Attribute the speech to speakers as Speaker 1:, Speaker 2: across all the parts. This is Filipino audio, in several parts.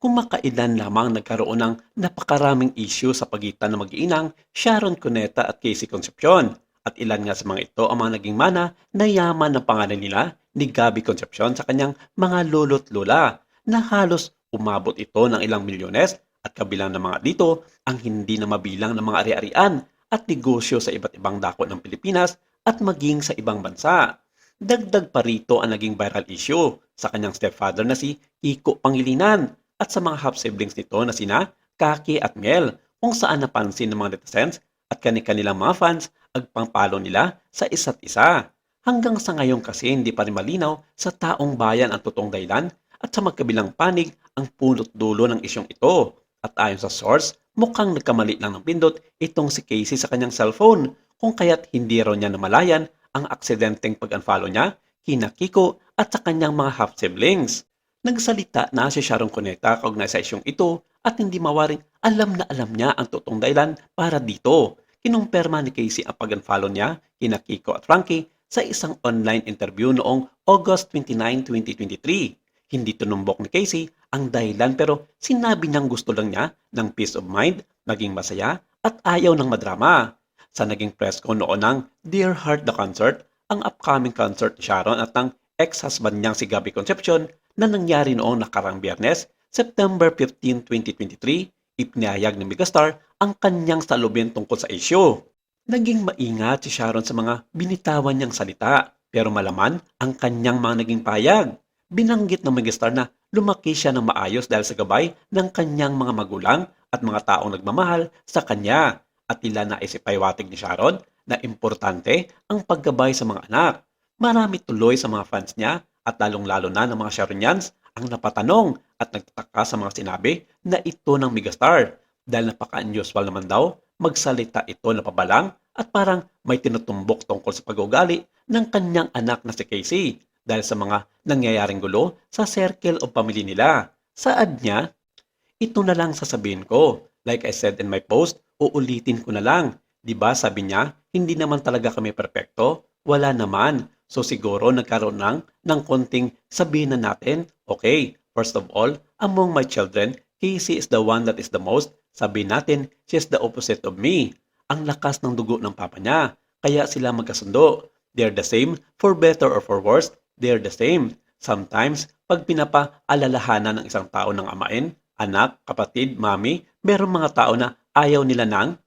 Speaker 1: Kumakailan lamang nagkaroon ng napakaraming issue sa pagitan ng mag-iinang Sharon Cuneta at Casey Concepcion. At ilan nga sa mga ito ang mga naging mana na yaman ng pangalan nila ni Gabby Concepcion sa kanyang mga lolo't lola na halos umabot ito ng ilang milyones at kabilang ng mga dito ang hindi na mabilang ng mga ari-arian at negosyo sa iba't ibang dako ng Pilipinas at maging sa ibang bansa. Dagdag pa rito ang naging viral issue sa kanyang stepfather na si Kiko Pangilinan at sa mga half-siblings nito na sina Kaki at Miel kung saan napansin ng mga netizens at kani-kanilang mga fans ang pangpalo nila sa isa't isa. Hanggang sa ngayon kasi hindi pa rin malinaw sa taong bayan ang totoong dahilan at sa magkabilang panig ang punot dulo ng isyong ito. At ayon sa source, mukhang nagkamali lang ng pindot itong si Casey sa kanyang cellphone kung kaya't hindi raw niya namalayan ang aksidenteng pag-unfollow niya kina Kiko at sa kanyang mga half-siblings. Nagsalita na si Sharon Cuneta kaugnay sa isyong ito at hindi mawaring alam na alam niya ang totoong dahilan para dito. Kinumpirma ni Casey ang pag-unfollow niya kina Kiko at Frankie sa isang online interview noong August 29, 2023. Hindi tinumbok ni Casey ang dahilan pero sinabi niyang gusto lang niya ng peace of mind, maging masaya at ayaw ng madrama. Sa naging press ko noon ng Dear Heart the Concert, ang upcoming concert ni Sharon at ng ex-husband niyang si Gabby Concepcion na nangyari noong nakarang Biyernes, September 15, 2023, ipinahayag ng Megastar ang kanyang salubin tungkol sa issue. Naging maingat si Sharon sa mga binitawan niyang salita, pero malaman ang kanyang mga naging payag. Binanggit ng Megastar na lumaki siya ng maayos dahil sa gabay ng kanyang mga magulang at mga taong nagmamahal sa kanya. At tila naisipaywatig ni Sharon na importante ang paggabay sa mga anak. Marami tuloy sa mga fans niya at lalong-lalo na ng mga Sharonians ang napatanong at nagtataka sa mga sinabi na ito ng Megastar dahil napaka-unusual naman daw magsalita ito na pabalang at parang may tinutumbok tungkol sa pag-uugali ng kanyang anak na si Casey dahil sa mga nangyayaring gulo sa circle o pamilya nila. Saad niya, ito na lang sasabihin ko. Like I said in my post, uulitin ko na lang. 'Di ba sabi niya, hindi naman talaga kami perpekto? Wala naman. So siguro nagkaroon ng konting sabihin na natin, okay, first of all, among my children, Casey is the one that is the most. Sabihin natin, she is the opposite of me. Ang lakas ng dugo ng papa niya. Kaya sila magkasundo. They're the same, for better or for worse, they're the same. Sometimes, pag pinapaalalahanan ng isang tao ng amain, anak, kapatid, mami, merong mga tao na ayaw nila ng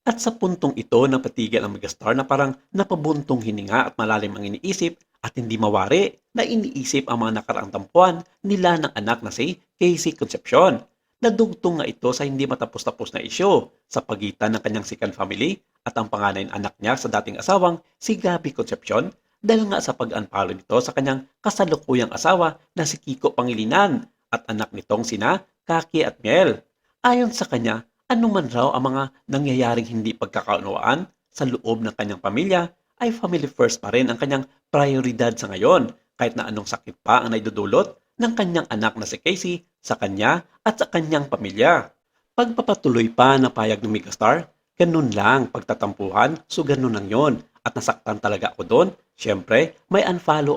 Speaker 1: at sa puntong ito napatigil ang Megastar na parang napabuntong hininga at malalim ang iniisip at hindi mawari na iniisip ang mga nakaraang tampuan nila ng anak na si Casey Concepcion. Nadugtong nga ito sa hindi matapos-tapos na isyu sa pagitan ng kanyang second family at ang panganay na anak niya sa dating asawang si Gabby Concepcion dahil nga sa pag-unfollow nito sa kanyang kasalukuyang asawa na si Kiko Pangilinan at anak nitong sina Kaki at Miel. Ayon sa kanya, anuman raw ang mga nangyayaring hindi pagkakaunawaan sa loob ng kanyang pamilya ay family first pa rin ang kanyang prioridad sa ngayon kahit na anong sakit pa ang naidudulot ng kanyang anak na si Casey sa kanya at sa kanyang pamilya. Pagpapatuloy pa na payag ng Megastar, ganun lang pagtatampuhan, so ganun lang yon. At nasaktan talaga ako doon. Siyempre, may unfollow.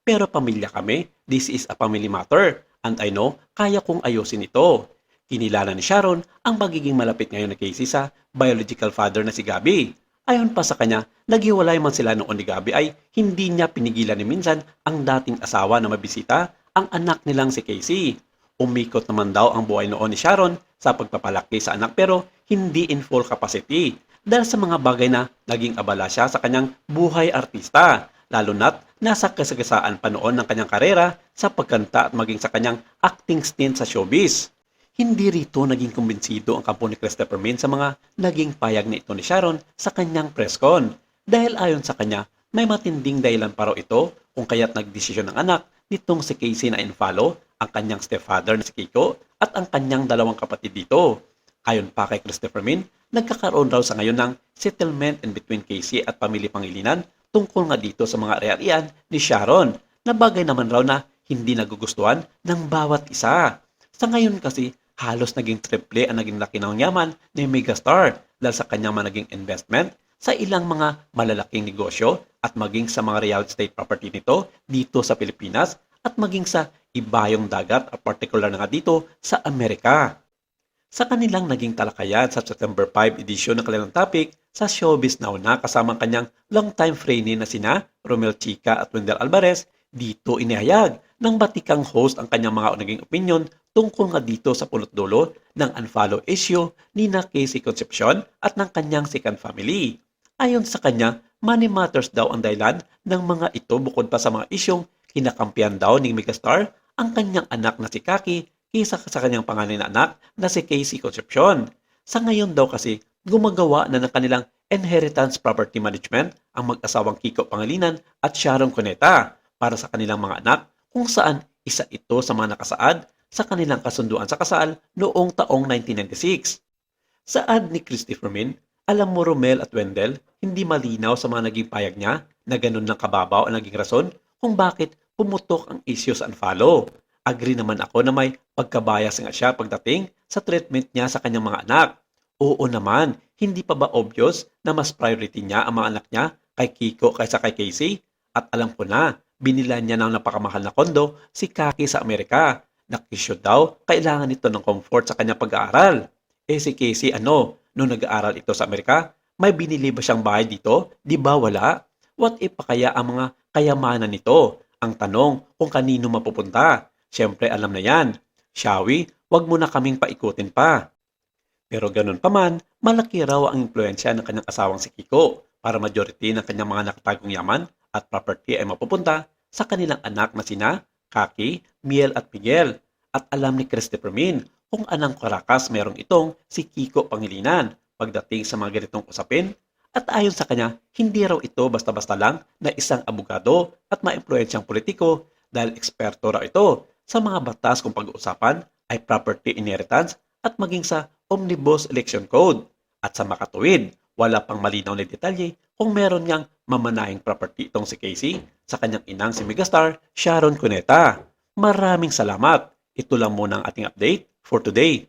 Speaker 1: Pero pamilya kami, this is a family matter. And I know, kaya kong ayusin ito. Kinilala ni Sharon ang magiging malapit ngayon na Casey sa biological father na si Gabby. Ayon pa sa kanya, naghiwalay man sila noon ni Gabby ay hindi niya pinigilan ni minsan ang dating asawa na mabisita ang anak nilang si Casey. Umikot naman daw ang buhay noon ni Sharon sa pagpapalaki sa anak pero hindi in full capacity dahil sa mga bagay na naging abala siya sa kanyang buhay artista, lalo na't nasa kasagasaan pa noon ng kanyang karera sa pagkanta at maging sa kanyang acting stint sa showbiz. Hindi rito naging kumbinsido ang kampo ni Christopher Min sa mga naging payag na ito ni Sharon sa kanyang press con. Dahil ayon sa kanya, may matinding dahilan pa raw ito kung kaya't nagdesisyon ng anak nitong si Casey na in-follow ang kanyang stepfather na si Kiko at ang kanyang dalawang kapatid dito. Ayon pa kay Christopher Min, nagkakaroon raw sa ngayon ng settlement in between Casey at pamilya Pangilinan tungkol nga dito sa mga realian ni Sharon na bagay naman raw na hindi nagugustuhan ng bawat isa. Sa ngayon kasi, halos naging triple ang naging laki ng yaman ni Megastar dahil sa kanyang naging investment sa ilang mga malalaking negosyo at maging sa mga real estate property nito dito sa Pilipinas at maging sa ibayong dagat at particular na nga dito sa Amerika. Sa kanilang naging talakayan sa September 5 edition ng kanilang topic, sa Showbiz Now na kasama ang kanyang long-time trainee na sina Romel Chica at Wendell Alvarez, dito inihayag ng batikang host ang kanyang mga naging opinion tungkol nga dito sa punot dulo ng unfollow issue ni na Casey Concepcion at ng kanyang second family. Ayon sa kanya, money matters daw ang dahilan ng mga ito bukod pa sa mga isyong kinakampihan daw ni Megastar ang kanyang anak na si Kaki kaysa sa kanyang panganay na anak na si Casey Concepcion. Sa ngayon daw kasi, gumagawa na ng kanilang inheritance property management ang mag-asawang Kiko Pangilinan at Sharon Cuneta para sa kanilang mga anak kung saan isa ito sa mga nakasaad sa kanilang kasunduan sa kasal noong taong 1996. Saad ni Christopher Min, alam mo Romel at Wendell, hindi malinaw sa mga naging payag niya na ganun lang kababaw ang naging rason kung bakit pumutok ang issue sa unfollow. Agree naman ako na may pagkabayas nga siya pagdating sa treatment niya sa kanyang mga anak. Oo naman, hindi pa ba obvious na mas priority niya ang mga anak niya kay Kiko kaysa kay Casey? At alam ko na, binila niya ng napakamahal na kondo si Kaki sa Amerika. Nakisyo daw, kailangan nito ng comfort sa kanyang pag-aaral. Eh si Casey nung nag-aaral ito sa Amerika, may binili ba siyang bahay dito? Di ba wala? What if pa kaya ang mga kayamanan nito? Ang tanong kung kanino mapupunta. Siyempre alam na yan. Shawi, wag mo na kaming paikutin pa. Pero ganun pa man, malaki raw ang impluensya ng kanyang asawang si Kiko para majority ng kanyang mga nakatagong yaman at property ay mapupunta sa kanilang anak na sina Kaki, Miel at Miguel. At alam ni Christopher Min kung anong karakas merong itong si Kiko Pangilinan pagdating sa mga ganitong usapin. At ayon sa kanya, hindi raw ito basta-basta lang na isang abogado at maimpluensyang politiko dahil eksperto raw ito sa mga batas kung pag-uusapan ay property inheritance at maging sa Omnibus Election Code. At sa makatuwid, wala pang malinaw na detalye kung meron niyang mamanahing property itong si Casey sa kanyang inang si Megastar Sharon Cuneta. Maraming salamat. Ito lang muna ang ating update for today.